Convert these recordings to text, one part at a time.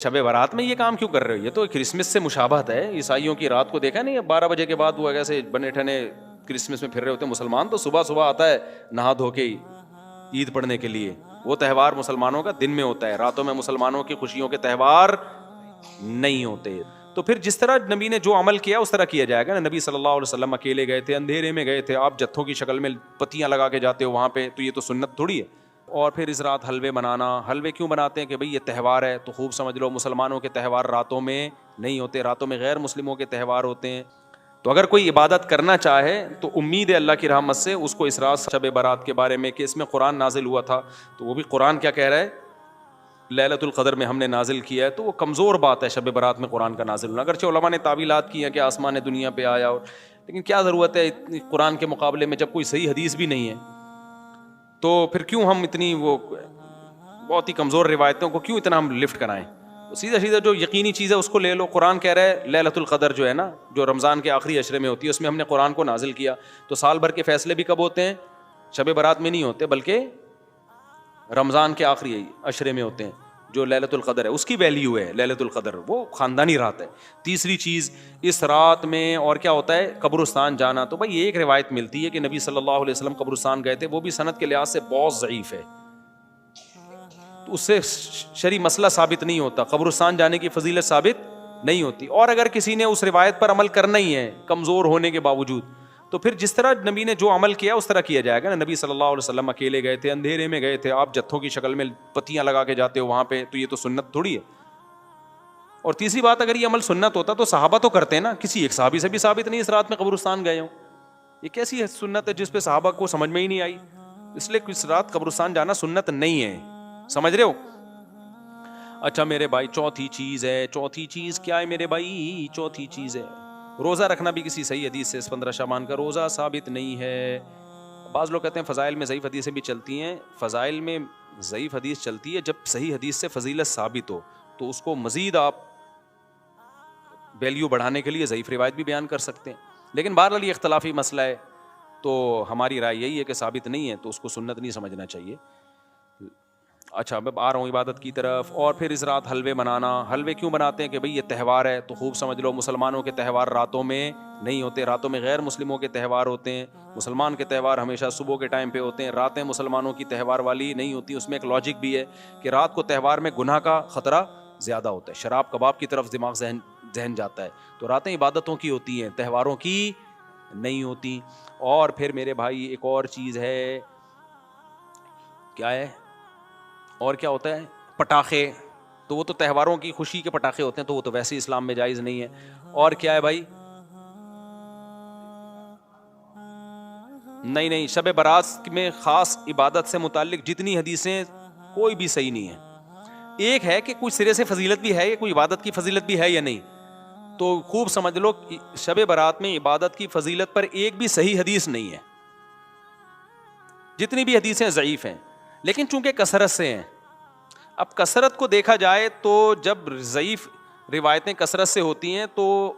شب برات میں یہ کام کیوں کر رہے ہو؟ یہ تو کرسمس سے مشابہت ہے. عیسائیوں کی رات کو دیکھا نہیں, 12 بجے کے بعد وہ ایسے بنے ٹھنے کرسمس میں پھر رہے ہوتے ہیں. مسلمان تو صبح صبح آتا ہے نہا دھو کے عید پڑھنے کے لیے. وہ تہوار مسلمانوں کا دن میں ہوتا ہے, راتوں میں مسلمانوں کی خوشیوں کے تہوار نہیں ہوتے. تو پھر جس طرح نبی نے جو عمل کیا اس طرح کیا جائے گا نا. نبی صلی اللہ علیہ وسلم اکیلے گئے تھے, اندھیرے میں گئے تھے, آپ جتھوں کی شکل میں پتیاں لگا کے جاتے ہو وہاں پہ, تو یہ تو سنت تھوڑی ہے. اور پھر اس رات حلوے بنانا. حلوے کیوں بناتے ہیں؟ کہ بھئی یہ تہوار ہے. تو خوب سمجھ لو مسلمانوں کے تہوار راتوں میں نہیں ہوتے, راتوں میں غیر مسلموں کے تہوار ہوتے ہیں. تو اگر کوئی عبادت کرنا چاہے تو امید ہے اللہ کی رحمت سے اس کو اس رات شب برات کے بارے میں کہ اس میں قرآن نازل ہوا تھا, تو وہ بھی قرآن کیا کہہ رہا ہے, لیلۃ القدر میں ہم نے نازل کیا ہے. تو وہ کمزور بات ہے شب برات میں قرآن کا نازل ہونا. اگرچہ علماء نے تعویلات کی ہیں کہ آسمان دنیا پہ آیا, اور لیکن کیا ضرورت ہے قرآن کے مقابلے میں جب کوئی صحیح حدیث بھی نہیں ہے. تو پھر کیوں ہم اتنی وہ بہت ہی کمزور روایتوں کو کیوں اتنا ہم لفٹ کرائیں؟ سیدھا سیدھا جو یقینی چیز ہے اس کو لے لو. قرآن کہہ رہا ہے لیلۃ القدر جو ہے نا, جو رمضان کے آخری عشرے میں ہوتی ہے, اس میں ہم نے قرآن کو نازل کیا. تو سال بھر کے فیصلے بھی کب ہوتے ہیں؟ شب برات میں نہیں ہوتے, بلکہ رمضان کے آخری عشرے میں ہوتے ہیں. جو لیلۃ القدر ہے اس کی ویلیو ہے لیلۃ القدر, وہ خاندانی رات ہے. تیسری چیز, اس رات میں اور کیا ہوتا ہے؟ قبرستان جانا. تو بھائی ایک روایت ملتی ہے کہ نبی صلی اللہ علیہ وسلم قبرستان گئے تھے, وہ بھی سند کے لحاظ سے بہت ضعیف ہے. تو اس سے شرعی مسئلہ ثابت نہیں ہوتا, قبرستان جانے کی فضیلت ثابت نہیں ہوتی. اور اگر کسی نے اس روایت پر عمل کرنا ہی ہے کمزور ہونے کے باوجود, تو پھر جس طرح نبی نے جو عمل کیا اس طرح کیا جائے گا نا. نبی صلی اللہ علیہ وسلم اکیلے گئے تھے, اندھیرے میں گئے تھے, آپ جتھوں کی شکل میں پتیاں لگا کے جاتے ہو وہاں پہ, تو یہ تو سنت تھوڑی ہے. اور تیسری بات, اگر یہ عمل سنت ہوتا تو صحابہ تو کرتے ہیں نا. کسی ایک صحابی سے بھی ثابت نہیں اس رات میں قبرستان گئے ہوں. یہ کیسی سنت ہے جس پہ صحابہ کو سمجھ میں ہی نہیں آئی؟ اس لیے اس رات قبرستان جانا سنت نہیں ہے. سمجھ رہے ہو؟ اچھا میرے بھائی, چوتھی چیز ہے. چوتھی چیز کیا ہے میرے بھائی؟ چوتھی چیز ہے روزہ رکھنا. بھی کسی صحیح حدیث سے 15 شعبان کا روزہ ثابت نہیں ہے. بعض لوگ کہتے ہیں فضائل میں ضعیف حدیثیں بھی چلتی ہیں. فضائل میں ضعیف حدیث چلتی ہے جب صحیح حدیث سے فضیلت ثابت ہو, تو اس کو مزید آپ ویلیو بڑھانے کے لیے ضعیف روایت بھی بیان کر سکتے ہیں. لیکن بہرحال یہ اختلافی مسئلہ ہے, تو ہماری رائے یہی ہے کہ ثابت نہیں ہے تو اس کو سنت نہیں سمجھنا چاہیے. اچھا اب آ رہا ہوں عبادت کی طرف. اور پھر اس رات حلوے بنانا. حلوے کیوں بناتے ہیں؟ کہ بھئی یہ تہوار ہے. تو خوب سمجھ لو مسلمانوں کے تہوار راتوں میں نہیں ہوتے, راتوں میں غیر مسلموں کے تہوار ہوتے ہیں. مسلمان کے تہوار ہمیشہ صبح کے ٹائم پہ ہوتے ہیں, راتیں مسلمانوں کی تہوار والی نہیں ہوتی. اس میں ایک لاجک بھی ہے کہ رات کو تہوار میں گناہ کا خطرہ زیادہ ہوتا ہے, شراب کباب کی طرف دماغ ذہن جاتا ہے. تو راتیں عبادتوں کی ہوتی ہیں, تہواروں کی نہیں ہوتی. اور پھر میرے بھائی ایک اور چیز ہے, کیا ہے اور کیا ہوتا ہے؟ پٹاخے. تو وہ تو تہواروں کی خوشی کے پٹاخے ہوتے ہیں, تو وہ تو ویسے اسلام میں جائز نہیں ہے. اور کیا ہے بھائی؟ نہیں, شب برات میں خاص عبادت سے متعلق جتنی حدیثیں کوئی بھی صحیح نہیں ہے. ایک ہے کہ کوئی سرے سے فضیلت بھی ہے, کوئی عبادت کی فضیلت بھی ہے یا نہیں. تو خوب سمجھ لو شب برات میں عبادت کی فضیلت پر ایک بھی صحیح حدیث نہیں ہے. جتنی بھی حدیثیں ضعیف ہیں, لیکن چونکہ کثرت سے ہیں. اب کثرت کو دیکھا جائے تو جب ضعیف روایتیں کثرت سے ہوتی ہیں تو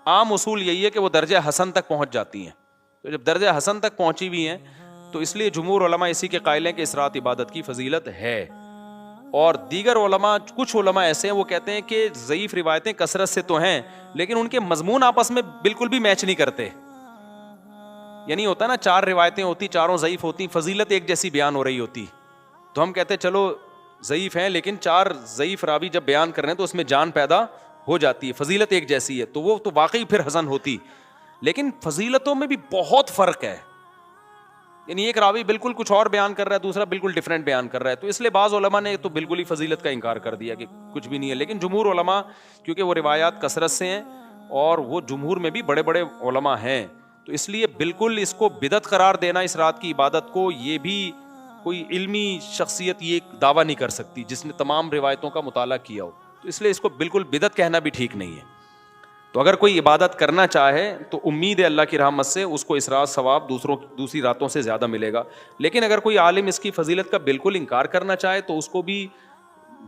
عام اصول یہی ہے کہ وہ درجہ حسن تک پہنچ جاتی ہیں. تو جب درجہ حسن تک پہنچی ہوئی ہیں تو اس لیے جمہور علماء اسی کے قائل ہیں کہ اس رات عبادت کی فضیلت ہے. اور دیگر علماء, کچھ علماء ایسے ہیں وہ کہتے ہیں کہ ضعیف روایتیں کثرت سے تو ہیں لیکن ان کے مضمون آپس میں بالکل بھی میچ نہیں کرتے. یعنی ہوتا نا 4 روایتیں ہوتی, چاروں ضعیف ہوتی, فضیلت ایک جیسی بیان ہو رہی ہوتی. تو ہم کہتے ہیں چلو ضعیف ہیں لیکن 4 ضعیف راوی جب بیان کر رہے ہیں تو اس میں جان پیدا ہو جاتی ہے, فضیلت ایک جیسی ہے, تو وہ تو واقعی پھر حسن ہوتی. لیکن فضیلتوں میں بھی بہت فرق ہے. یعنی ایک راوی بالکل کچھ اور بیان کر رہا ہے, دوسرا بالکل ڈیفرنٹ بیان کر رہا ہے. تو اس لیے بعض علماء نے تو بالکل ہی فضیلت کا انکار کر دیا کہ کچھ بھی نہیں ہے. لیکن جمہور علماء, کیونکہ وہ روایات کثرت سے ہیں اور وہ جمہور میں بھی بڑے بڑے علماء ہیں, تو اس لیے بالکل اس کو بدعت قرار دینا اس رات کی عبادت کو, یہ بھی کوئی علمی شخصیت یہ دعویٰ نہیں کر سکتی جس نے تمام روایتوں کا مطالعہ کیا ہو. تو اس لیے اس کو بالکل بدعت کہنا بھی ٹھیک نہیں ہے. تو اگر کوئی عبادت کرنا چاہے تو امید ہے اللہ کی رحمت سے اس کو اس رات ثواب دوسری راتوں سے زیادہ ملے گا. لیکن اگر کوئی عالم اس کی فضیلت کا بالکل انکار کرنا چاہے تو اس کو بھی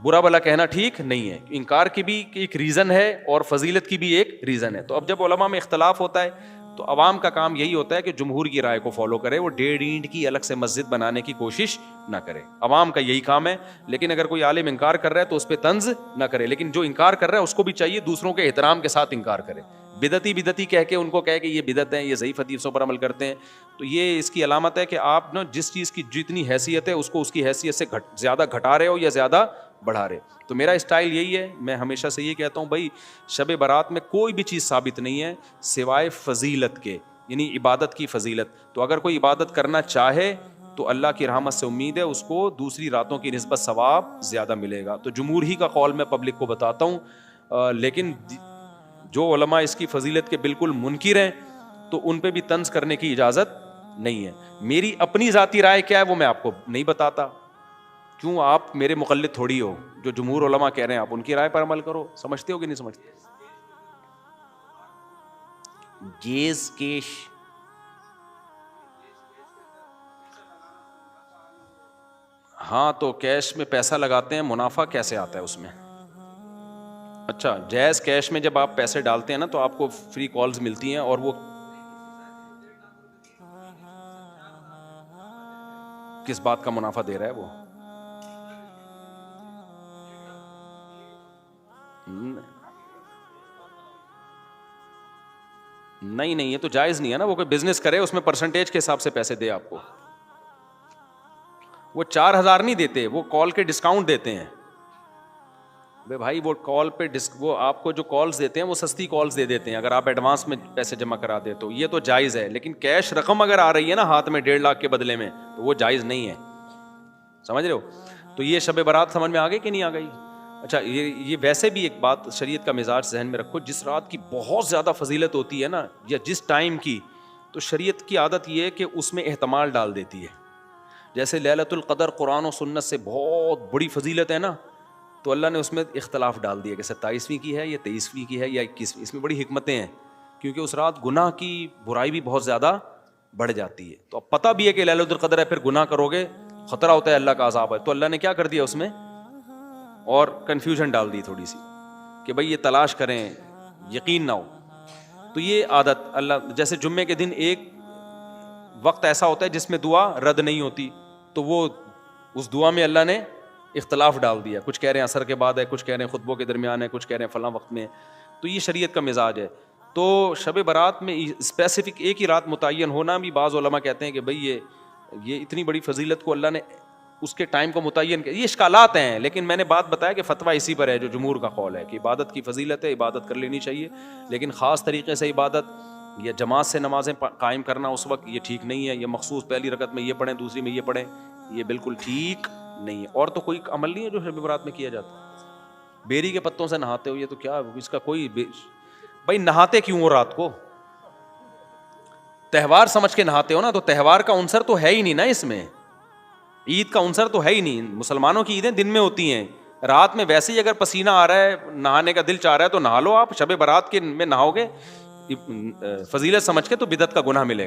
برا بھلا کہنا ٹھیک نہیں ہے. انکار کی بھی ایک ریزن ہے اور فضیلت کی بھی ایک ریزن ہے. تو اب جب علماء میں اختلاف ہوتا ہے تو عوام کا کام یہی ہوتا ہے کہ جمہور کی رائے کو فالو کرے, وہ 1.5 اینٹ کی الگ سے مسجد بنانے کی کوشش نہ کرے. عوام کا یہی کام ہے. لیکن اگر کوئی عالم انکار کر رہا ہے تو اس پہ طنز نہ کرے, لیکن جو انکار کر رہا ہے اس کو بھی چاہیے دوسروں کے احترام کے ساتھ انکار کرے. بدعتی کہہ کے ان کو کہے کہ یہ بدعت ہیں, یہ ضعیف حدیثوں پر عمل کرتے ہیں, تو یہ اس کی علامت ہے کہ آپ نا جس چیز کی جتنی حیثیت ہے اس کو اس کی حیثیت سے زیادہ گھٹا رہے ہو یا زیادہ بڑھا رہے. تو میرا اسٹائل یہی ہے, میں ہمیشہ سے یہ کہتا ہوں بھائی شب برات میں کوئی بھی چیز ثابت نہیں ہے سوائے فضیلت کے, یعنی عبادت کی فضیلت. تو اگر کوئی عبادت کرنا چاہے تو اللہ کی رحمت سے امید ہے اس کو دوسری راتوں کی نسبت ثواب زیادہ ملے گا. تو جمہور ہی کا قول میں پبلک کو بتاتا ہوں, لیکن جو علماء اس کی فضیلت کے بالکل منکر ہیں تو ان پہ بھی طنز کرنے کی اجازت نہیں ہے. میری اپنی ذاتی رائے کیا ہے وہ میں آپ کو نہیں بتاتا, کیوں آپ میرے مقلد تھوڑی ہو. جو جمہور علماء کہہ رہے ہیں آپ ان کی رائے پر عمل کرو. سمجھتے ہو کہ نہیں سمجھتے؟ جیز کیش, ہاں تو کیش میں پیسہ لگاتے ہیں, منافع کیسے آتا ہے اس میں؟ اچھا, جائز کیش میں جب آپ پیسے ڈالتے ہیں نا تو آپ کو فری کالز ملتی ہیں, اور وہ کس بات کا منافع دے رہا ہے وہ؟ نہیں یہ تو جائز نہیں ہے نا. وہ کوئی بزنس کرے اس میں پرسنٹیج کے حساب سے پیسے دے آپ کو. وہ 4,000 نہیں دیتے, وہ کال کے ڈسکاؤنٹ دیتے ہیں. بھائی وہ کال پہ وہ آپ کو جو کالز دیتے ہیں وہ سستی کالز دے دیتے ہیں اگر آپ ایڈوانس میں پیسے جمع کرا دیں تو. یہ تو جائز ہے, لیکن کیش رقم اگر آ رہی ہے نا ہاتھ میں 1.5 لاکھ کے بدلے میں تو وہ جائز نہیں ہے. سمجھ رہے ہو؟ تو یہ شب برات سمجھ میں آ گئی کہ نہیں آ گئی؟ اچھا, یہ ویسے بھی ایک بات شریعت کا مزاج ذہن میں رکھو, جس رات کی بہت زیادہ فضیلت ہوتی ہے نا یا جس ٹائم کی, تو شریعت کی عادت یہ ہے کہ اس میں احتمال ڈال دیتی ہے. جیسے لیلۃ القدر قرآن و سنت سے بہت بڑی فضیلت ہے نا, تو اللہ نے اس میں اختلاف ڈال دیا کہ 27ویں کی ہے یا 23ویں کی ہے یا 21ویں. اس میں بڑی حکمتیں ہیں, کیونکہ اس رات گناہ کی برائی بھی بہت زیادہ بڑھ جاتی ہے. تو اب پتہ بھی ہے کہ لیلۃ القدر ہے, پھر گناہ کرو گے خطرہ ہوتا ہے اللہ کا عذاب ہے, تو اللہ نے کیا کر دیا اس میں, اور کنفیوژن ڈال دی تھوڑی سی کہ بھائی یہ تلاش کریں, یقین نہ ہو. تو یہ عادت اللہ, جیسے جمعے کے دن ایک وقت ایسا ہوتا ہے جس میں دعا رد نہیں ہوتی, تو وہ اس دعا میں اللہ نے اختلاف ڈال دیا. کچھ کہہ رہے ہیں عصر کے بعد ہے, کچھ کہہ رہے ہیں خطبوں کے درمیان ہے, کچھ کہہ رہے ہیں فلاں وقت میں. تو یہ شریعت کا مزاج ہے. تو شب برات میں اسپیسیفک ایک ہی رات متعین ہونا بھی, بعض علماء کہتے ہیں کہ بھئی یہ اتنی بڑی فضیلت کو اللہ نے اس کے ٹائم کو متعین کیا. یہ اشکالات ہیں, لیکن میں نے بات بتایا کہ فتویٰ اسی پر ہے جو جمہور کا قول ہے کہ عبادت کی فضیلت ہے, عبادت کر لینی چاہیے, لیکن خاص طریقے سے عبادت یا جماعت سے نمازیں قائم کرنا اس وقت یہ ٹھیک نہیں ہے. یہ مخصوص پہلی رکعت میں یہ پڑھیں, دوسری میں یہ پڑھیں, یہ بالکل ٹھیک نہیں ہے. اور تو کوئی عمل نہیں ہے جو شب برات میں کیا جاتا. بیری کے پتوں سے نہاتے ہو, یہ تو کیا اس کا کوئی بھائی نہاتے کیوں ہو رات کو؟ تہوار سمجھ کے نہاتے ہو نا, تو تہوار کا عنصر تو ہے ہی نہیں نا اس میں, عید کا عنصر تو ہے ہی نہیں. مسلمانوں کی عیدیں دن میں ہوتی ہیں, رات میں ویسے ہی اگر پسینہ آ رہا ہے, نہانے کا دل چاہ رہا ہے تو نہا لو آپ. شب برات کے میں نہاؤ گے فضیلت سمجھ کے تو بدعت کا گناہ ملے گا.